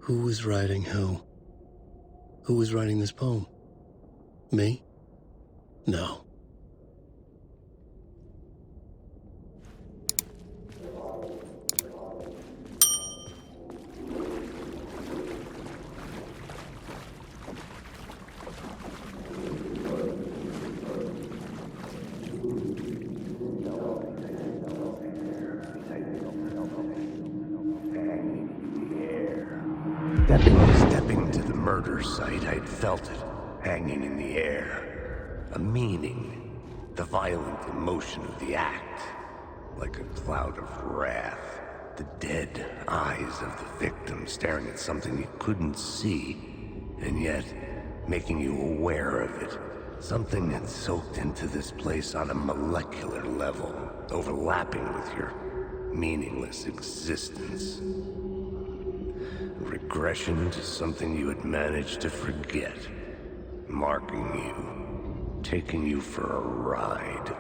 Who was writing who? Who was writing this poem? Me? No. Stepping to the murder site, I'd felt it, hanging in the air. A meaning, the violent emotion of the act. Like a cloud of wrath, the dead eyes of the victim staring at something you couldn't see, and yet making you aware of it. Something that soaked into this place on a molecular level, overlapping with your meaningless existence. Regression to something you had managed to forget. Marking you. Taking you for a ride.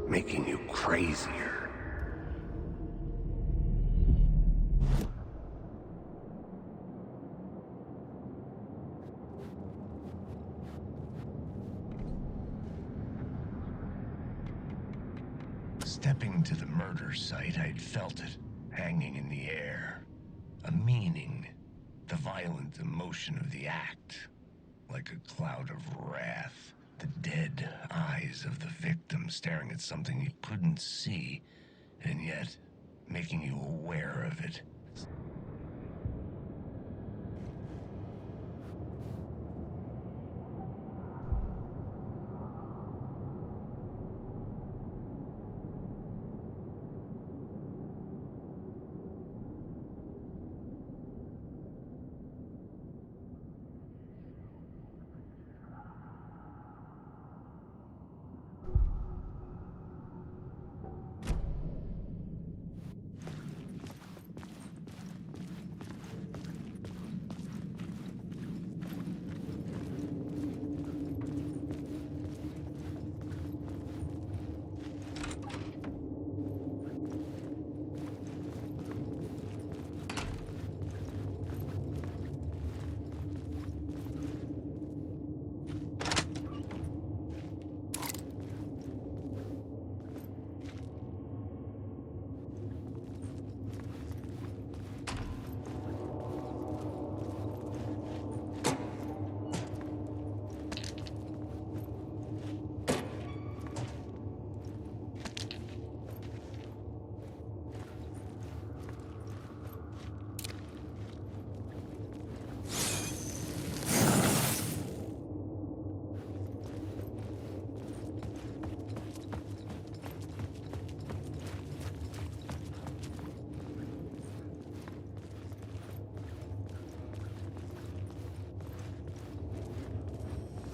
Making you crazier. Stepping to the murder site, I'd felt it, hanging in the air. A meaning, the violent emotion of the act. Like a cloud of wrath, the dead eyes of the victim staring at something you couldn't see, and yet making you aware of it.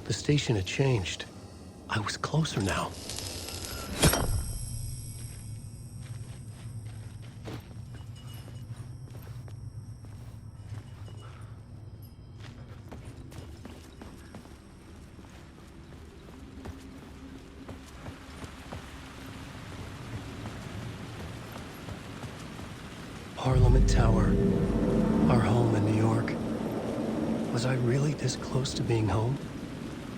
The station had changed. I was closer now. Parliament Tower, our home in New York. Was I really this close to being home?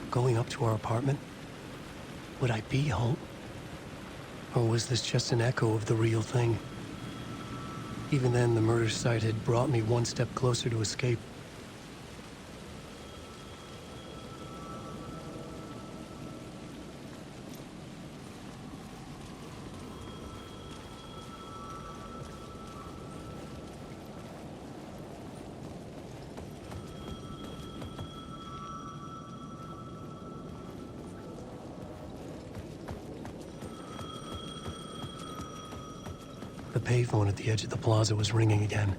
Going up to our apartment? Would I be home? Or was this just an echo of the real thing? Even then, the murder site had brought me one step closer to escape. The payphone at the edge of the plaza was ringing again.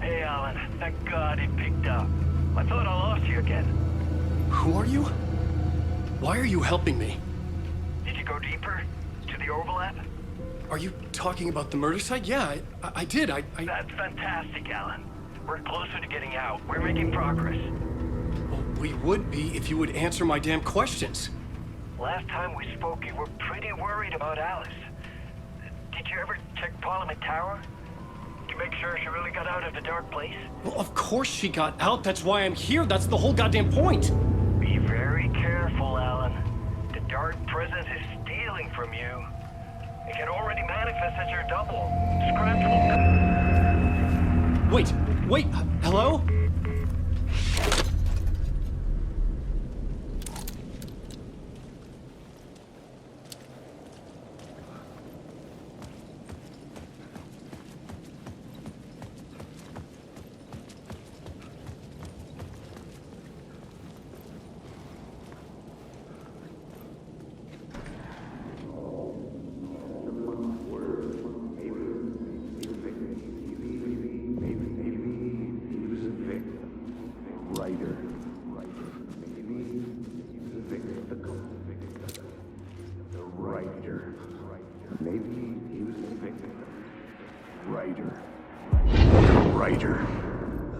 Hey, Alan. Thank God it picked up. I thought I lost you again. Who are you? Why are you helping me? Did you go deeper? To the overlap? Are you talking about the murder site? Yeah, I did. That's fantastic, Alan. We're closer to getting out. We're making progress. Well, we would be if you would answer my damn questions. Last time we spoke, you were pretty worried about Alice. Did you ever check Parliament Tower? To make sure she really got out of the dark place? Well, of course she got out. That's why I'm here. That's the whole goddamn point. Be very careful, Alan. The dark presence is stealing from you. It can already manifest as your double. Scratch will... Wait, hello?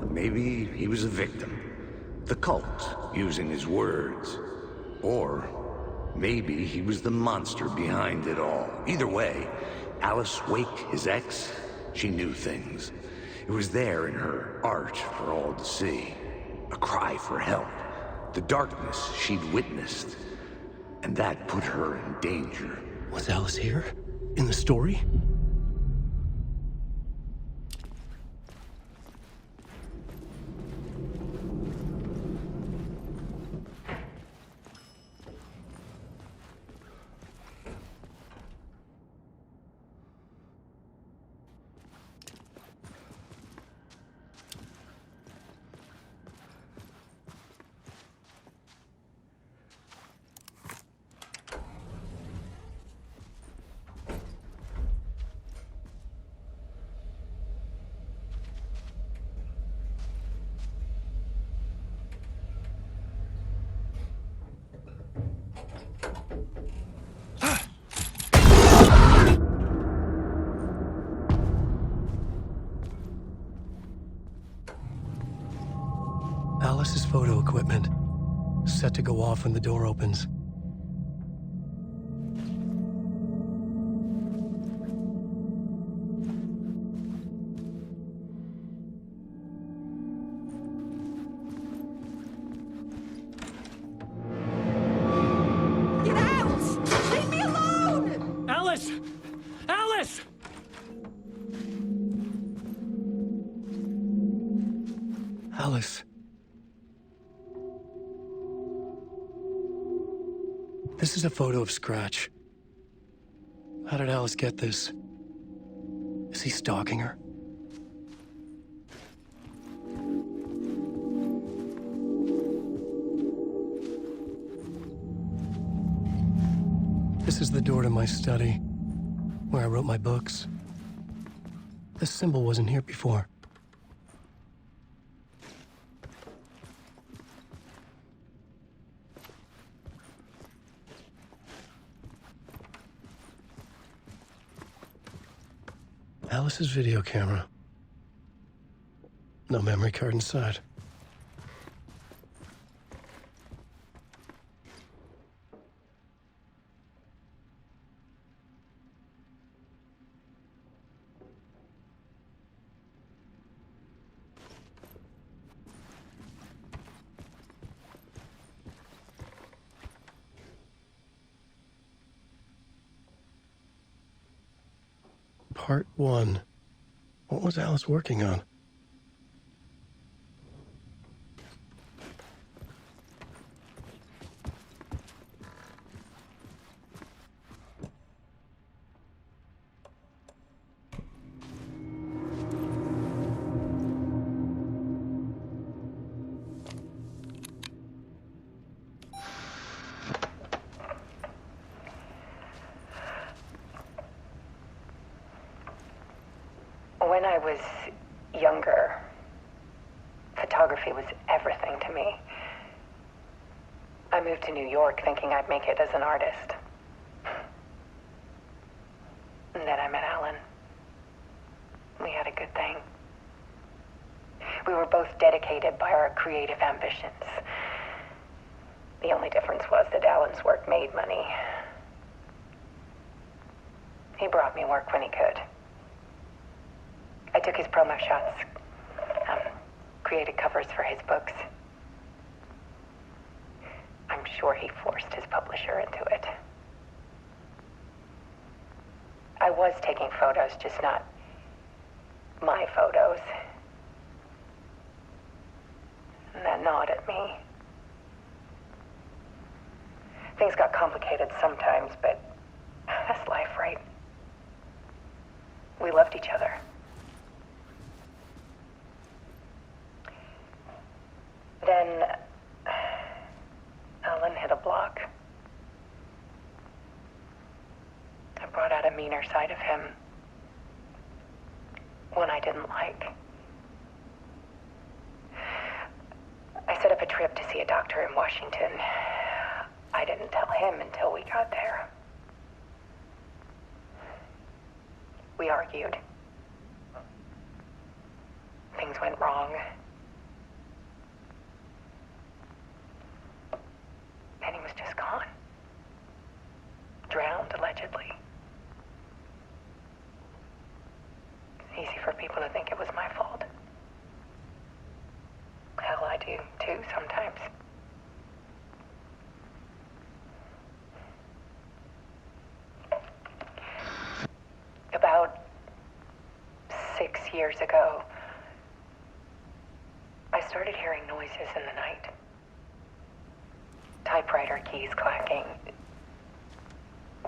Maybe he was a victim. The cult, using his words. Or maybe he was the monster behind it all. Either way, Alice Wake, his ex, she knew things. It was there in her art for all to see. A cry for help. The darkness she'd witnessed. And that put her in danger. Was Alice here? In the story? Alice's photo equipment, set to go off when the door opens. Get out! Leave me alone! Alice! Alice! Alice. This is a photo of Scratch. How did Alice get this? Is he stalking her? This is the door to my study. where I wrote my books. This symbol wasn't here before. Alice's video camera. No memory card inside. Part 1. What was Alice working on? When I was younger, photography was everything to me. I moved to New York thinking I'd make it as an artist. And then I met Alan. We had a good thing. We were both dedicated by our creative ambitions. The only difference was that Alan's work made money. He brought me work when he could. I took his promo shots, created covers for his books. I'm sure he forced his publisher into it. I was taking photos, just not my photos. And that gnawed at me. Things got complicated sometimes, but that's life, right? We loved each other. Then Alan hit a block. I brought out a meaner side of him, one I didn't like. I set up a trip to see a doctor in Washington. I didn't tell him until we got there. We argued. Things went wrong. And he was just gone. Drowned, allegedly. It's easy for people to think it was my fault. Hell, I do too, sometimes. About 6 years ago, I started hearing noises in the night. Typewriter keys clacking.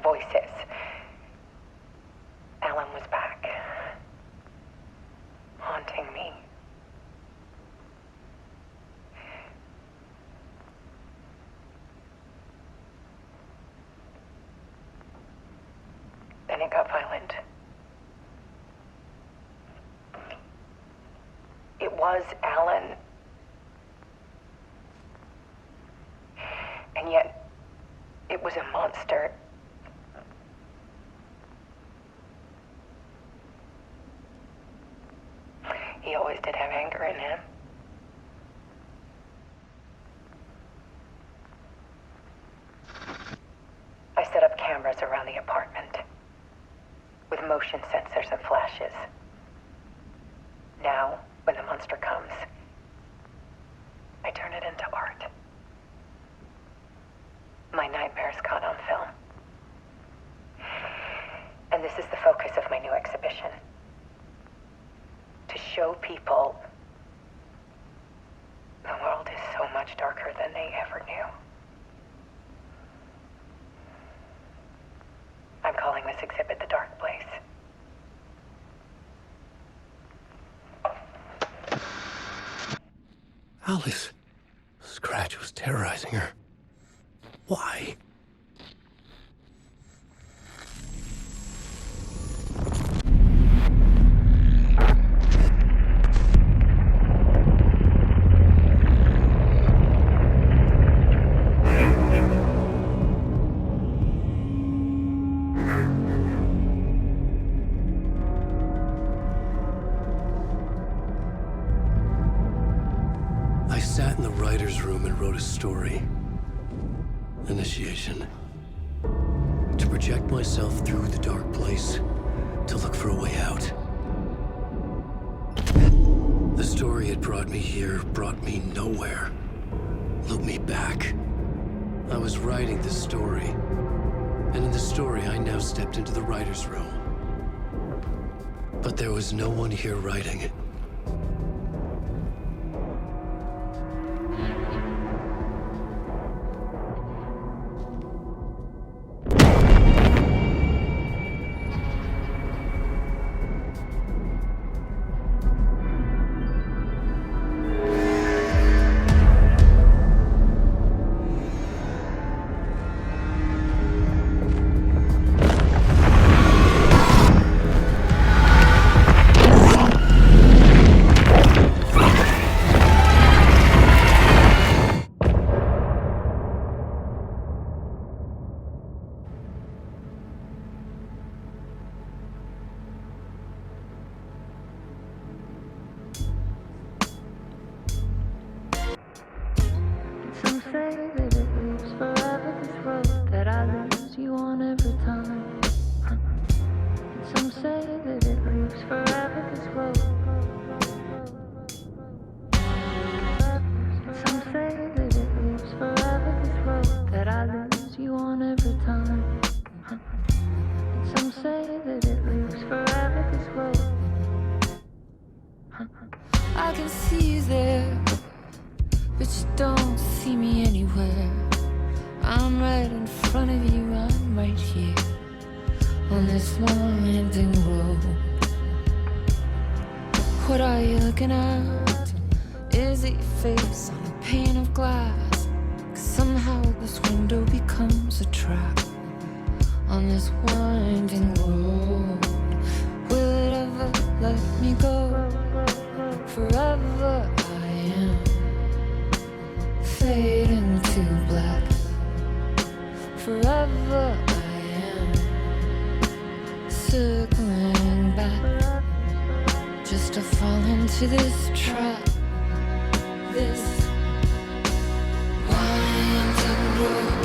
Voices. Alan was back. Haunting me. Then it got violent. It was Alan. And yet, it was a monster. He always did have anger in him. I set up cameras around the apartment with motion sensors and flashes. Now, when the monster comes, I turn it into art. My nightmares caught on film. And this is the focus of my new exhibition. To show people the world is so much darker than they ever knew. I'm calling this exhibit The Dark Place. Alice. Scratch was terrorizing her. Why? sat in the writer's room and wrote a story. Initiation. To project myself through the dark place, to look for a way out. The story had brought me here, brought me nowhere. Looped me back. I was writing this story, and in the story I now stepped into the writer's room. But there was no one here writing it. Some say that it lives forever, this road that I lose you on every time. Some say that it lives forever, this road. Some say that it lives forever, this road that I lose you on every time. Some say that it lives forever, this road. I can see you there, but you don't see me anywhere. I'm right in front of you, I'm right here on this long ending road. What are you looking at? Is it your face on a pane of glass? 'Cause somehow this window becomes a trap on this winding road. Will it ever let me go? Forever I am fading to black. Forever I am circling back, just to fall into this trap. This winding road.